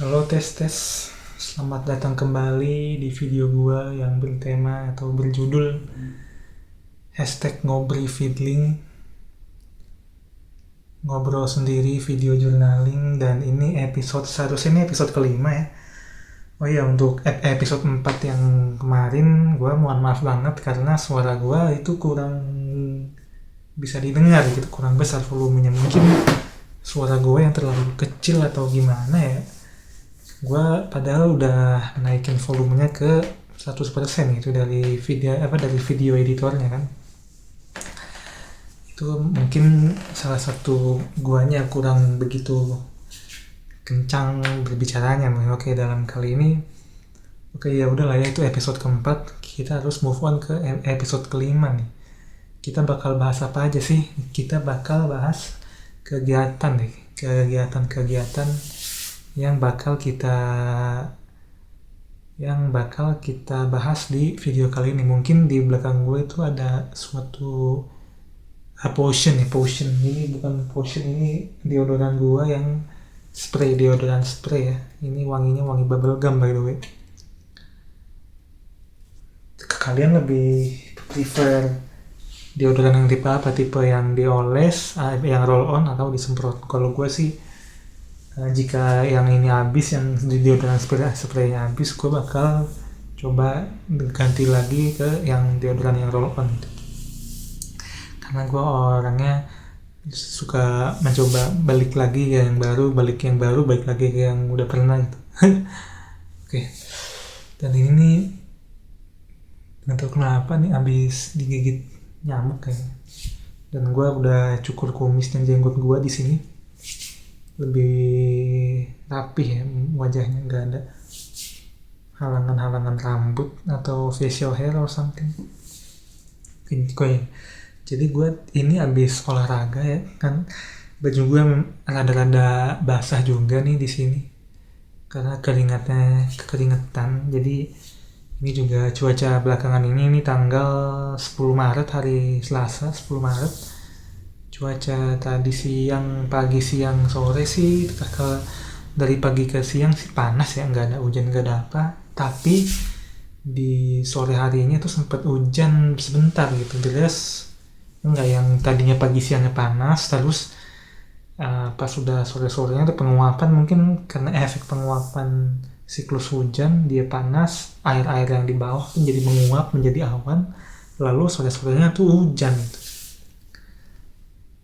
Halo tes. Selamat datang kembali di video gua yang bertema atau berjudul #ngobrifeedling, ngobrol sendiri video journaling. Dan ini seharusnya ini episode kelima ya. Oh iya, untuk episode 4 yang kemarin gua mohon maaf banget karena suara gua itu kurang bisa didengar gitu, kurang besar volumenya. Mungkin suara gua yang terlalu kecil atau gimana ya. Gue padahal udah naikin volumenya ke 100% gitu dari video editornya kan. Itu mungkin salah satu guanya kurang begitu kencang berbicaranya. Oke, dalam kali ini ya udahlah ya, itu episode keempat. Kita harus move on ke episode kelima nih. Kita bakal bahas apa aja sih? Kita bakal bahas kegiatan yang bakal kita bahas di video kali ini. Mungkin di belakang gue itu ada suatu potion ini bukan potion, ini deodoran gue yang deodoran spray ya. Ini wanginya wangi bubblegum by the way. Kalian lebih prefer deodoran yang tipe apa? Tipe yang dioles, yang roll on, atau disemprot? Kalau gue sih jika yang ini habis, yang deodoran spraynya habis, gue bakal coba ganti lagi ke yang deodoran yang roll on gitu. Karena gue orangnya suka mencoba balik lagi ke yang baru, balik lagi ke yang udah pernah gitu. Oke. Dan ini nih nggak tahu kenapa nih abis digigit nyamuk kayaknya. Dan gue udah cukur kumis dan jenggot gue di sini lebih rapi ya wajahnya, nggak ada halangan rambut atau facial hair or something. Jadi gue ini abis olahraga ya kan, baju gue rada-rada basah juga nih di sini karena keringetan. Jadi ini juga cuaca belakangan ini tanggal 10 Maret, hari Selasa 10 Maret. Cuaca tadi pagi siang sore sih, dari pagi ke siang sih panas ya, nggak ada hujan, nggak ada apa. Tapi di sore harinya tuh sempat hujan sebentar gitu, deras. Nggak yang tadinya pagi siangnya panas, terus pas sudah sore-sorenya ada penguapan. Mungkin karena efek penguapan siklus hujan, dia panas, air-air yang di bawah menjadi menguap menjadi awan, lalu sore-sorenya tuh hujan gitu.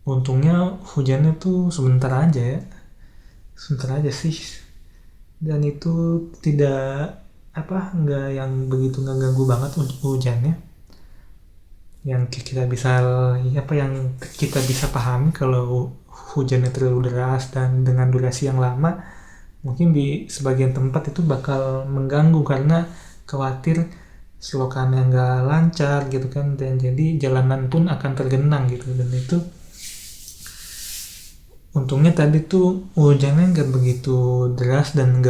Untungnya hujannya tuh sebentar aja sih, dan itu nggak yang begitu nggak ganggu banget hujannya. Yang kita bisa pahami kalau hujannya terlalu deras dan dengan durasi yang lama, mungkin di sebagian tempat itu bakal mengganggu karena khawatir selokannya nggak lancar gitu kan, dan jadi jalanan pun akan tergenang gitu. Dan itu untungnya tadi tuh hujannya nggak begitu deras dan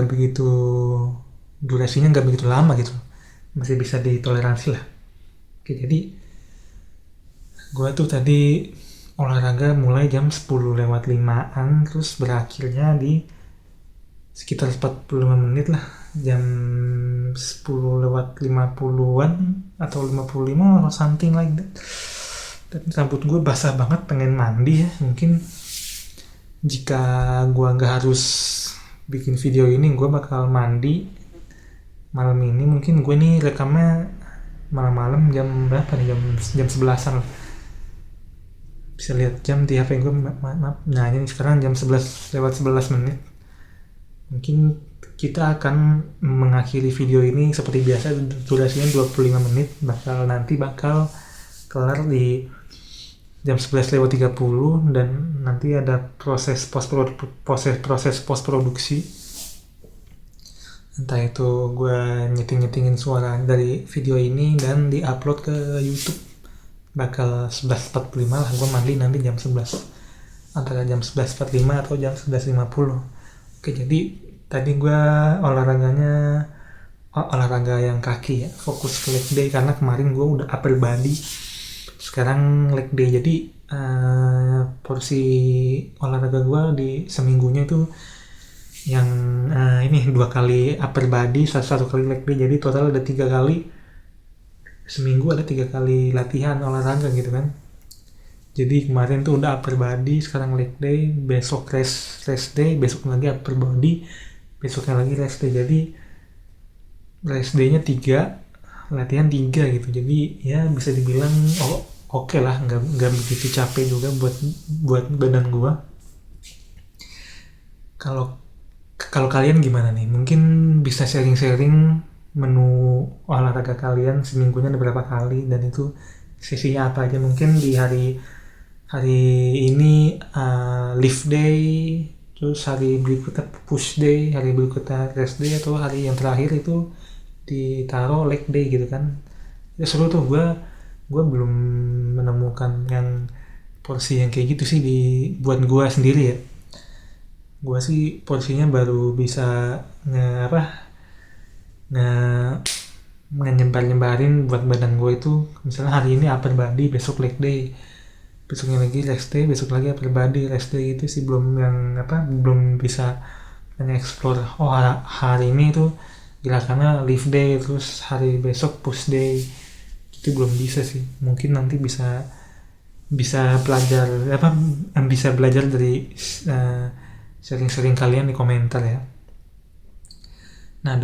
durasinya nggak begitu lama gitu, masih bisa ditoleransi lah. Oke, jadi gue tuh tadi olahraga mulai jam 10:05-an, terus berakhirnya di sekitar 45 menit lah, jam 10:50-an atau 55 atau something like that. Dan rambut gue basah banget, pengen mandi ya. Mungkin jika gue nggak harus bikin video ini, gue bakal mandi malam ini. Mungkin gue nih rekamnya malam-malam, jam berapa nih, jam 11-an lah. Bisa lihat jam di HP gue, maaf. Nah ini sekarang jam 11:11. Mungkin kita akan mengakhiri video ini seperti biasa, durasinya 25 menit, bakal kelar di jam 11:30, dan nanti ada proses post produksi. Entah itu gue nyetingin suara dari video ini dan diupload ke YouTube. Bakal 11:45 lah, gue mandi nanti jam 11, antara jam 11:45 atau jam 11:50. Oke, jadi tadi gue olahraga yang kaki ya, fokus ke leg day karena kemarin gue udah upper body, sekarang leg day. Jadi porsi olahraga gue di seminggunya itu yang ini 2 kali upper body, satu kali leg day, jadi total ada 3 kali seminggu, ada 3 kali latihan olahraga gitu kan. Jadi kemarin tuh udah upper body, sekarang leg day, besok rest day, besok lagi upper body, besoknya lagi rest day. Jadi rest day-nya 3, latihan 3 gitu. Jadi ya bisa dibilang oke lah, nggak begitu capek juga buat badan gua. Kalau kalau kalian gimana nih? Mungkin bisa sharing-sharing menu olahraga kalian seminggunya ada berapa kali, dan itu sesinya apa aja. Mungkin di hari hari ini lift day, terus hari berikutnya push day, hari berikutnya rest day, atau hari yang terakhir itu ditaruh leg day gitu kan. Ya seru tuh, gue belum menemukan yang porsi yang kayak gitu sih buat gue sendiri ya. Gue sih porsinya baru bisa nge apa nge nyebarin buat badan gue itu, misalnya hari ini upper body, besok leg day, besoknya lagi rest day, besok lagi upper body, rest day. Itu sih belum bisa explore, oh hari ini tuh gerakannya lift day, terus hari besok push day. Itu belum bisa sih. Mungkin nanti bisa bisa belajar bisa belajar dari sharing-sharing kalian di komentar ya. Nah,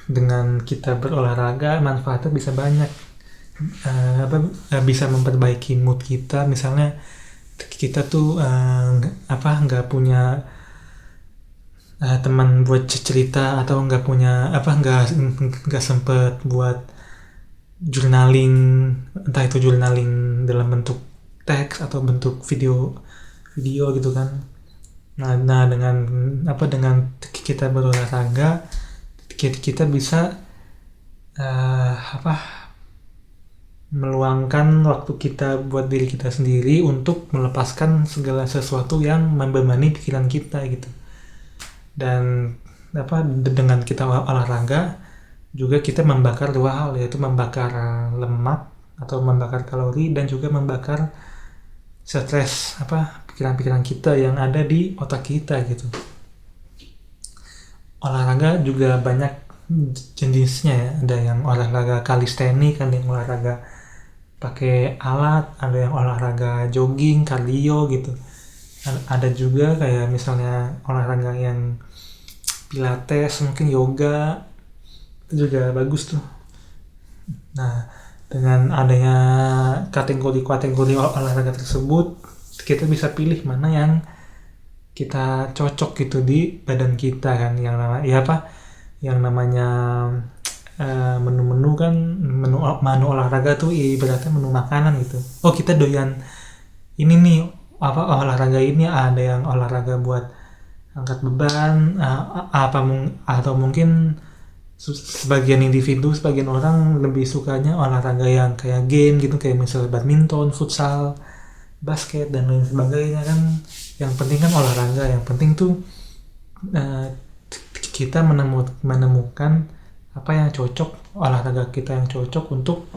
dengan kita berolahraga manfaatnya bisa banyak. Bisa memperbaiki mood kita, misalnya kita tuh nggak punya teman buat cerita, atau nggak punya nggak sempet buat journaling, entah itu journaling dalam bentuk teks atau bentuk video gitu kan. Nah dengan kita berolahraga, kita bisa meluangkan waktu kita buat diri kita sendiri untuk melepaskan segala sesuatu yang membebani pikiran kita gitu. Dan dengan kita olahraga juga kita membakar 2 hal, yaitu membakar lemak atau membakar kalori, dan juga membakar stres pikiran-pikiran kita yang ada di otak kita gitu. Olahraga juga banyak jenisnya ya. Ada yang olahraga calisthenics, ada yang olahraga pakai alat, ada yang olahraga jogging, cardio gitu. Ada juga kayak misalnya olahraga yang pilates, mungkin yoga, itu juga bagus tuh. Nah, dengan adanya kategori-kategori olahraga tersebut, kita bisa pilih mana yang kita cocok gitu di badan kita kan. Yang namanya menu-menu kan, menu olahraga tuh ibaratnya menu makanan gitu. Oh, kita doyan ini nih, olahraga ini, ada yang olahraga buat angkat beban, atau mungkin sebagian individu, sebagian orang lebih sukanya olahraga yang kayak game gitu, kayak misalnya badminton, futsal, basket, dan lain sebagainya kan. Yang penting kan olahraga, yang penting tuh kita menemukan apa yang cocok, olahraga kita yang cocok untuk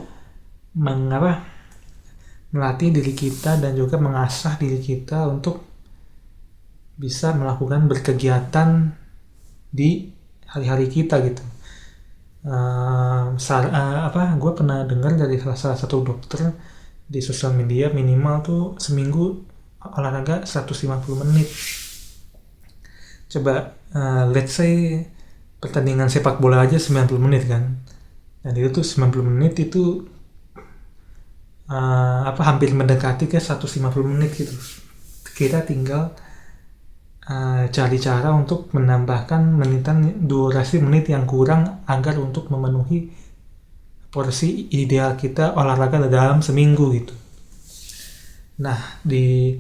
melatih diri kita dan juga mengasah diri kita untuk bisa melakukan berkegiatan di hari-hari kita gitu. Gue pernah dengar dari salah satu dokter di sosial media, minimal tuh seminggu olahraga 150 menit. Coba let's say pertandingan sepak bola aja 90 menit kan. Dan itu tuh 90 menit itu hampir mendekati ke 150 menit gitu. Kita tinggal cari cara untuk menambahkan durasi menit yang kurang agar untuk memenuhi porsi ideal kita olahraga dalam seminggu gitu. Nah, di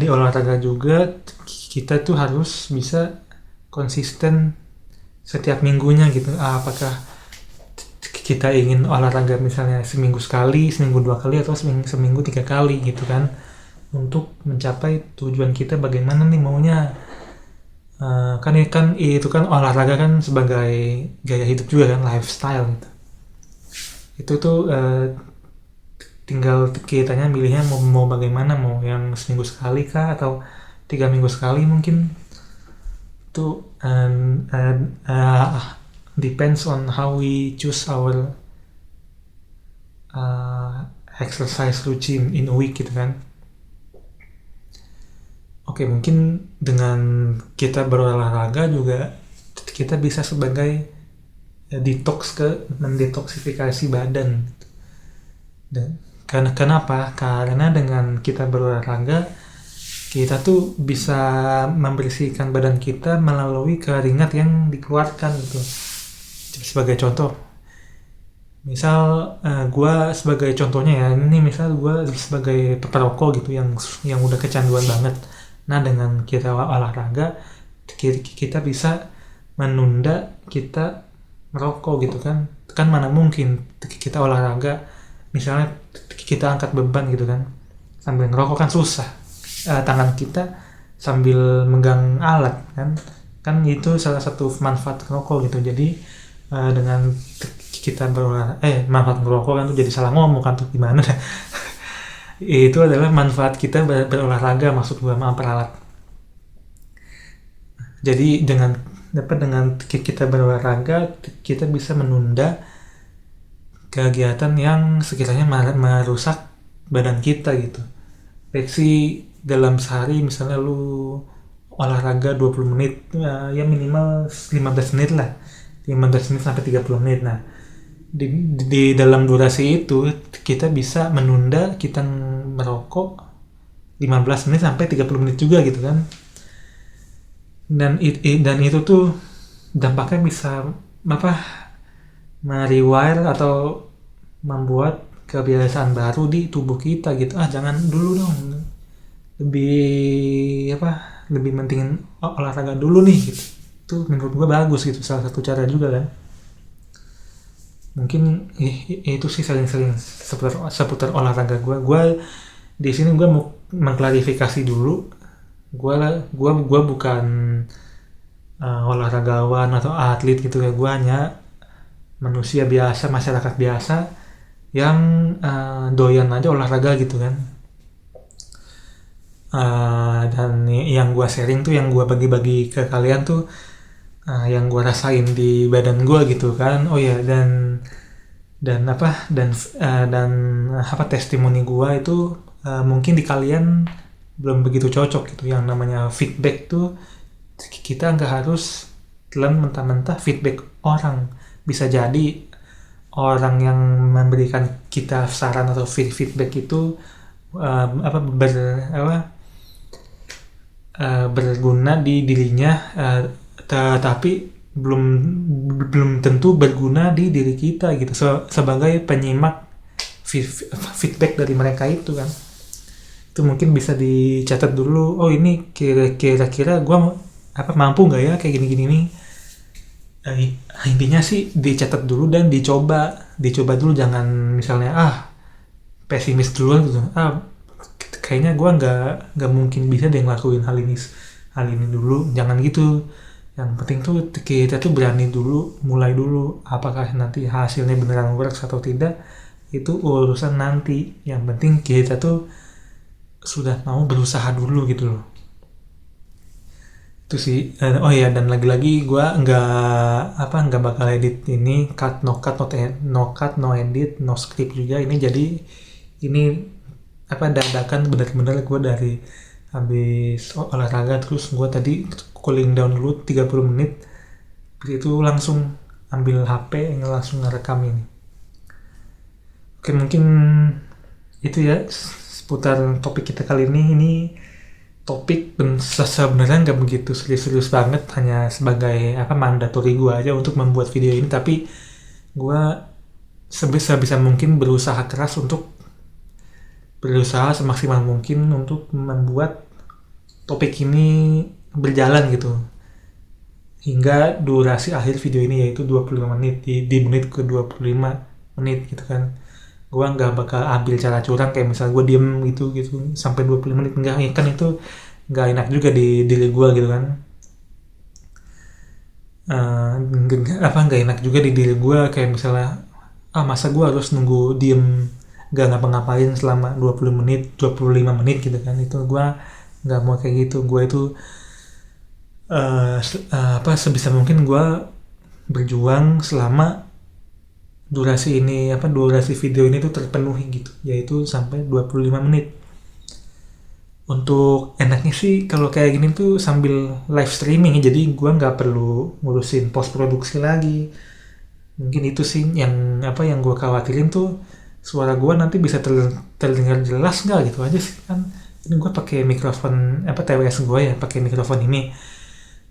olahraga juga kita tuh harus bisa konsisten setiap minggunya gitu. Apakah kita ingin olahraga misalnya seminggu sekali, seminggu 2 kali, atau seminggu 3 kali gitu kan, untuk mencapai tujuan kita bagaimana nih maunya. Kan itu kan olahraga kan sebagai gaya hidup juga kan, lifestyle gitu. Itu tuh tinggal kitanya milihnya mau bagaimana, mau yang seminggu sekali kah, atau 3 minggu sekali mungkin. Itu depends on how we choose our exercise routine in a week gitu kan. Oke, mungkin dengan kita berolahraga juga kita bisa sebagai detox, mendetoksifikasi badan. Dan kenapa? Karena dengan kita berolahraga kita tuh bisa membersihkan badan kita melalui keringat yang dikeluarkan gitu. Sebagai contoh, misal gue sebagai contohnya ya, ini misal gue sebagai perokok gitu yang udah kecanduan banget. Nah, dengan kita olahraga kita bisa menunda kita merokok gitu kan. Kan mana mungkin kita olahraga misalnya kita angkat beban gitu kan sambil ngerokok, kan susah. Tangan kita sambil megang alat kan itu salah satu manfaat ngerokok gitu. Jadi dengan kita manfaat ngerokok kan tuh jadi salah ngomong kan tuh gimana. Itu adalah manfaat kita berolahraga, maksud gua memperalat. Jadi dengan kita berolahraga kita bisa menunda kegiatan yang sekiranya merusak badan kita gitu. Leksi dalam sehari misalnya lu olahraga 20 menit, ya minimal 15 menit lah, 15 menit sampai 30 menit. Nah, di dalam durasi itu kita bisa menunda kita merokok 15 menit sampai 30 menit juga gitu kan. Dan itu tuh dampaknya bisa merewire atau membuat kebiasaan baru di tubuh kita gitu. Jangan dulu dong, lebih mentingin olahraga dulu nih gitu. Itu menurut gue bagus gitu, salah satu cara juga kan. Mungkin itu sih sering-sering seputar olahraga gue di sini. Gue mau mengklarifikasi dulu, gue bukan olahragawan atau atlet gitu ya. Gue hanya manusia biasa, masyarakat biasa yang doyan aja olahraga gitu kan. Dan yang gue sharing tuh, yang gue bagi-bagi ke kalian tuh yang gue rasain di badan gue gitu kan. Oh ya, dan testimoni gue itu mungkin di kalian belum begitu cocok gitu. Yang namanya feedback tuh kita nggak harus telan mentah-mentah feedback orang. Bisa jadi orang yang memberikan kita saran atau feedback itu berguna di dirinya, tapi belum tentu berguna di diri kita gitu, sebagai penyimak feedback dari mereka itu kan. Itu mungkin bisa dicatat dulu. Oh, ini kira-kira gue mampu nggak ya kayak gini-gini nih. Intinya sih dicatat dulu dan dicoba dulu. Jangan misalnya pesimis duluan gitu. Kayaknya gue nggak mungkin bisa deh ngelakuin hal ini dulu. Jangan gitu. Yang penting tuh kita tuh berani dulu, mulai dulu. Apakah nanti hasilnya beneran works atau tidak, itu urusan nanti. Yang penting kita tuh sudah mau berusaha dulu gitu loh. Itu sih. Oh ya, dan lagi-lagi gue nggak bakal edit ini, no cut, no edit, no script juga ini. Jadi ini dadakan, bener-bener gue dari habis olahraga terus gue tadi cooling down dulu 30 menit, itu langsung ambil HP langsung ngerekam ini. Oke, mungkin itu ya seputar topik kita kali ini. Ini topik sebenarnya nggak begitu serius-serius banget, hanya sebagai mandatori gue aja untuk membuat video ini. Tapi gue sebisa mungkin berusaha semaksimal mungkin untuk membuat topik ini berjalan gitu hingga durasi akhir video ini, yaitu 25 menit di menit ke 25 menit gitu kan. Gue nggak bakal ambil cara curang kayak misal gue diem gitu sampai 20 menit. Enggak, kan itu nggak enak juga di diri gue gitu kan. Nggak enak juga di diri gue kayak misalnya masa gue harus nunggu diem gak ngapa-ngapain selama 25 menit gitu kan. Itu gue nggak mau kayak gitu. Gue itu sebisa mungkin gue berjuang selama durasi video ini tuh terpenuhi gitu, yaitu sampai 25 menit. Untuk enaknya sih kalau kayak gini tuh sambil live streaming, jadi gua nggak perlu ngurusin post produksi lagi. Mungkin itu sih yang gua khawatirin tuh, suara gua nanti bisa terdengar jelas nggak gitu aja sih kan. Ini gua pakai mikrofon TWS gua ya, pakai mikrofon ini.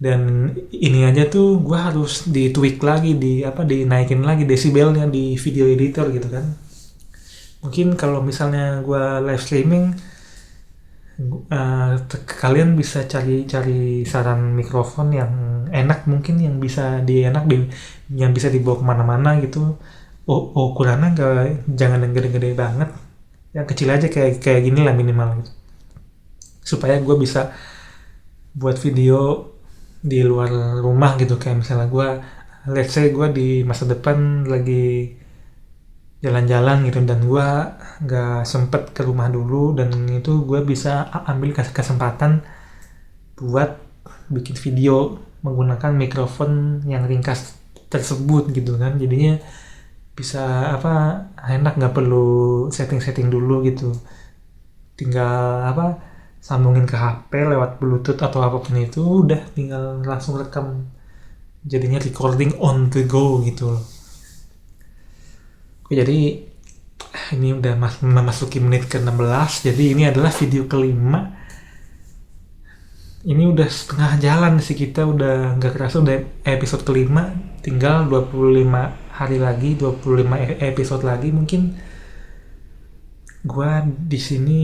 Dan ini aja tuh gua harus di-tweak lagi, dinaikin lagi desibelnya di video editor gitu kan. Mungkin kalau misalnya gua live streaming, kalian bisa cari saran mikrofon yang enak, mungkin yang bisa dibawa kemana-mana gitu. Ukurannya jangan yang gede-gede banget, yang kecil aja kayak gini lah minimal gitu, supaya gue bisa buat video di luar rumah gitu. Kayak misalnya let's say gue di masa depan lagi jalan-jalan gitu dan gue nggak sempet ke rumah dulu, dan itu gue bisa ambil kesempatan buat bikin video menggunakan mikrofon yang ringkas tersebut gitu kan. Jadinya bisa enak, nggak perlu setting dulu gitu, tinggal sambungin ke HP lewat Bluetooth atau apapun itu, udah tinggal langsung rekam, jadinya recording on the go gitu loh. Jadi ini udah memasuki menit ke-16, jadi ini adalah video kelima. Ini udah setengah jalan sih, kita udah nggak kerasa udah episode kelima, tinggal 25 hari lagi, 25 episode lagi. Mungkin gua di sini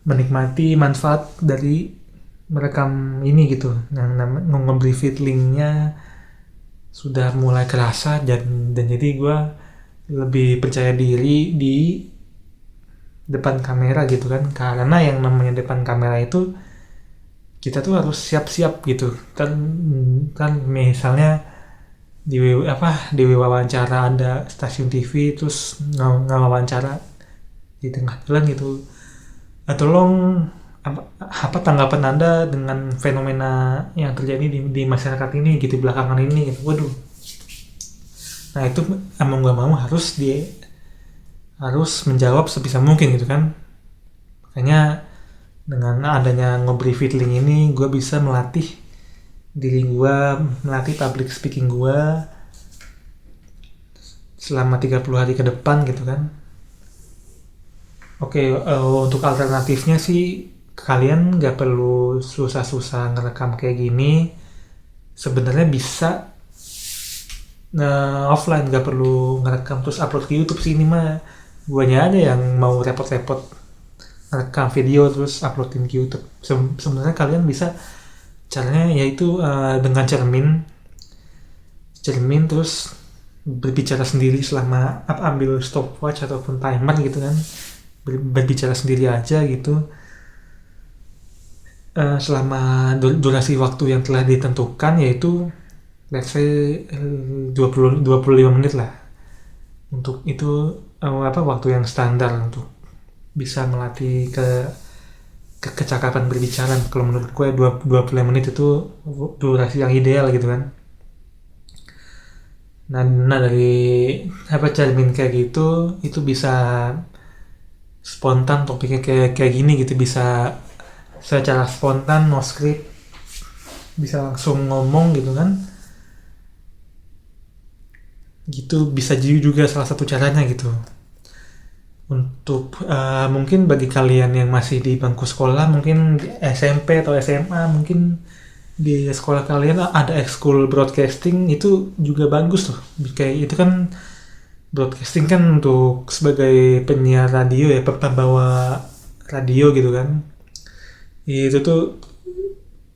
menikmati manfaat dari merekam ini gitu, yang nge-brief feelingnya sudah mulai kerasa, dan jadi gue lebih percaya diri di depan kamera gitu kan. Karena yang namanya depan kamera itu kita tuh harus siap-siap gitu kan misalnya di wawancara ada stasiun TV, terus wawancara di tengah jalan gitu, tolong apa tanggapan Anda dengan fenomena yang terjadi di masyarakat ini gitu belakangan ini gitu. Waduh. Nah itu emang gak mau harus menjawab sebisa mungkin gitu kan. Makanya dengan adanya ngobrol feeling ini, gue bisa melatih diri gue, melatih public speaking gue selama 30 hari ke depan gitu kan. Oke, untuk alternatifnya sih kalian nggak perlu susah-susah ngerekam kayak gini. Sebenarnya bisa offline, nggak perlu ngerekam terus upload ke YouTube sih. Ini mah guanya aja yang mau repot-repot ngerekam video terus uploadin ke YouTube. Sebenarnya kalian bisa, caranya yaitu dengan cermin terus berbicara sendiri selama ambil stopwatch ataupun timer gitu kan, berbicara sendiri aja gitu. Selama durasi waktu yang telah ditentukan, yaitu let's say 25 menit lah. Untuk itu waktu yang standar untuk bisa melatih kecakapan berbicara. Kalau menurut gue 25 menit itu durasi yang ideal gitu kan. Nah dari cermin kayak gitu, itu bisa spontan topiknya kayak gini gitu, bisa secara spontan, no script, bisa langsung ngomong gitu kan. Gitu bisa juga salah satu caranya gitu. Untuk mungkin bagi kalian yang masih di bangku sekolah, mungkin di SMP atau SMA, mungkin di sekolah kalian ada ekskul broadcasting, itu juga bagus tuh. Kayak itu kan broadcasting kan untuk sebagai penyiar radio ya, pembawa radio gitu kan. Itu tuh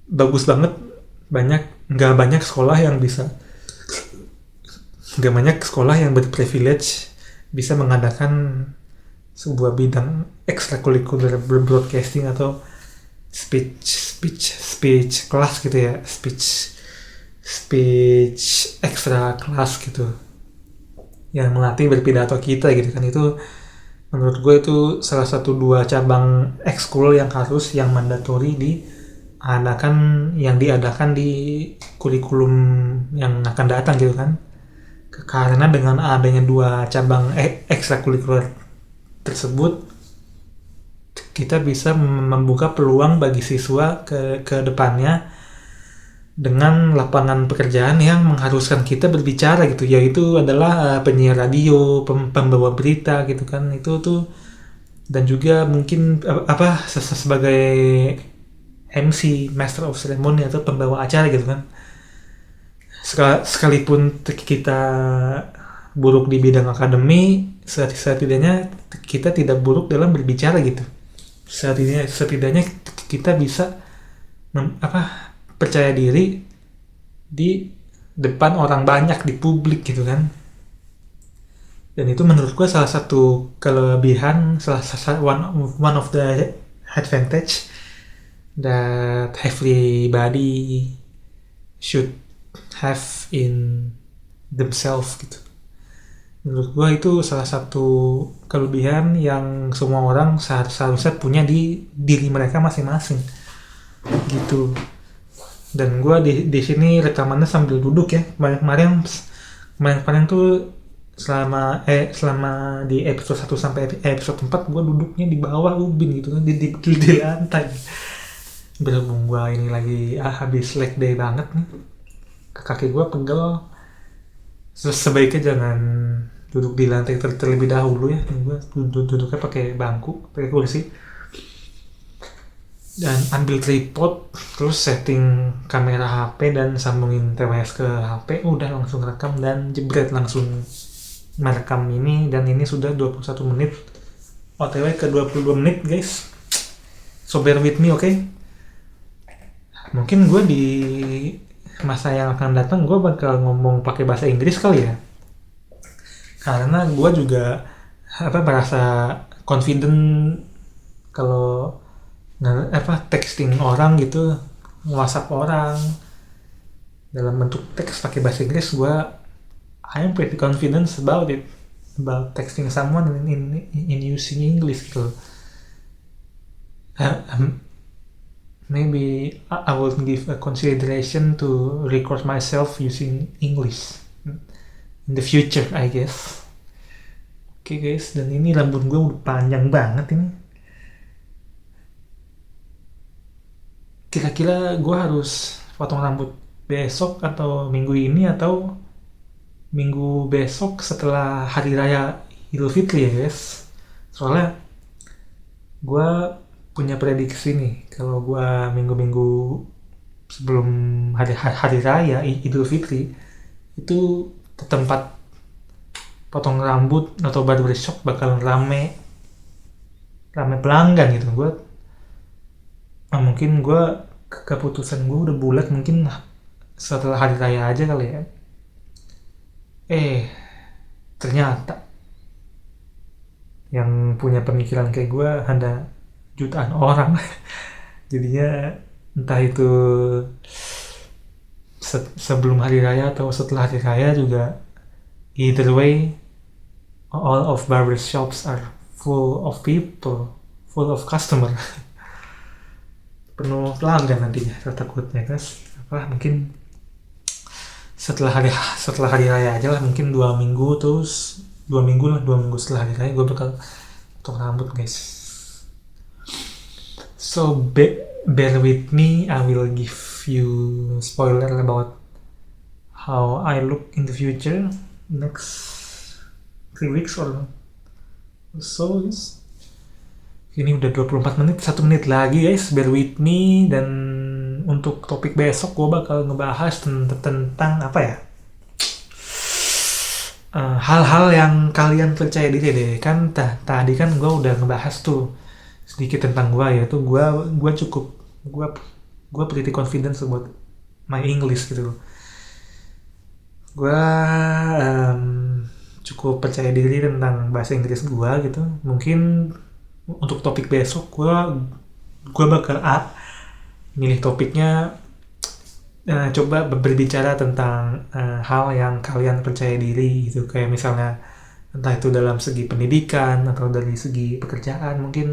bagus banget. Nggak banyak sekolah yang berprivilege bisa mengadakan sebuah bidang ekstrakurikuler broadcasting atau speech kelas gitu ya, speech ekstra kelas gitu, yang melatih berpidato kita gitu kan. Itu Menurut gue itu salah satu dua cabang ekskul yang mandatori diadakan di kurikulum yang akan datang gitu kan. Karena dengan adanya dua cabang ekstrakurikuler tersebut, kita bisa membuka peluang bagi siswa ke depannya dengan lapangan pekerjaan yang mengharuskan kita berbicara gitu, yaitu adalah penyiar radio, pembawa berita gitu kan. Itu tuh, dan juga mungkin sebagai MC, Master of Ceremony, atau pembawa acara gitu kan. Sekalipun kita buruk di bidang akademi, setidaknya kita tidak buruk dalam berbicara gitu. Setidaknya kita bisa percaya diri di depan orang banyak, di publik gitu kan. Dan itu menurut gue salah satu kelebihan, one of the advantage that everybody should have in themselves gitu. Menurut gue itu salah satu kelebihan yang semua orang seharusnya punya di diri mereka masing-masing gitu. Dan gue di sini rekamannya sambil duduk ya. Kemarin tuh selama di episode 1 sampai episode 4 gue duduknya di bawah ubin gitu kan, di lantai. Berhubung gue ini lagi habis leg day banget nih, kaki gue pegel, sebaiknya jangan duduk di lantai terlebih dahulu ya. Gue duduknya pakai bangku, pakai kursi, dan ambil tripod, terus setting kamera HP dan sambungin TWS ke HP, udah langsung rekam dan jebret langsung merekam ini. Dan ini sudah 21 menit, OTW ke 22 menit guys, so bear with me, okay? Mungkin gue di masa yang akan datang gue bakal ngomong pakai bahasa Inggris kali ya, karena gue juga merasa confident kalau texting orang gitu, WhatsApp orang dalam bentuk teks pakai bahasa Inggris. I'm pretty confident about it, about texting someone in using English gitu. Maybe I will give a consideration to record myself using English in the future, I guess. Oke guys, dan ini rambut gue udah panjang banget ini. Kira-kira gue harus potong rambut besok atau minggu ini atau minggu besok setelah hari raya Idul Fitri ya guys. Soalnya gue punya prediksi nih, kalau gue minggu-minggu sebelum hari raya Idul Fitri itu tempat potong rambut atau barbershop bakal rame pelanggan gitu. Mungkin keputusan gue udah bulat, mungkin setelah hari raya aja kali ya. Ternyata yang punya pemikiran kayak gue ada jutaan orang. Jadinya entah itu sebelum hari raya atau setelah hari raya juga, either way all of barbershops are full of people, full of customer. Penuh pelanggan nantinya takutnya guys. Mungkin setelah hari raya aja lah, mungkin 2 minggu setelah hari raya gue bakal potong rambut guys. So bear with me, I will give you spoiler about how I look in the future next 3 weeks or so guys. Ini udah 24 menit, 1 menit lagi guys, bear with me. Dan untuk topik besok gue bakal ngebahas tentang hal-hal yang kalian percaya diri deh. Kan tadi kan gue udah ngebahas tuh sedikit tentang gue, yaitu gue pretty confident about my English gitu. Gue cukup percaya diri tentang bahasa Inggris gue gitu. Mungkin untuk topik besok gue bakal milih topiknya, coba berbicara tentang hal yang kalian percaya diri gitu. Kayak misalnya entah itu dalam segi pendidikan atau dari segi pekerjaan. Mungkin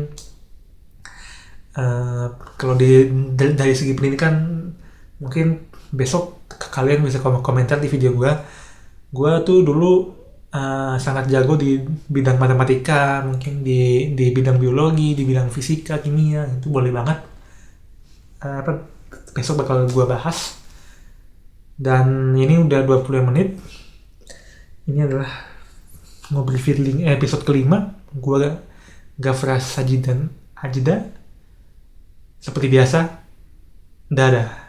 kalau dari segi pendidikan, mungkin besok kalian bisa komentar di video gue tuh dulu sangat jago di bidang matematika, mungkin di bidang biologi, di bidang fisika, kimia, itu boleh banget. Besok bakal gue bahas. Dan ini udah 20 menit. Ini adalah ngobrol feeling episode kelima. Gue Gafras Sajidan Ajda. Seperti biasa, dadah.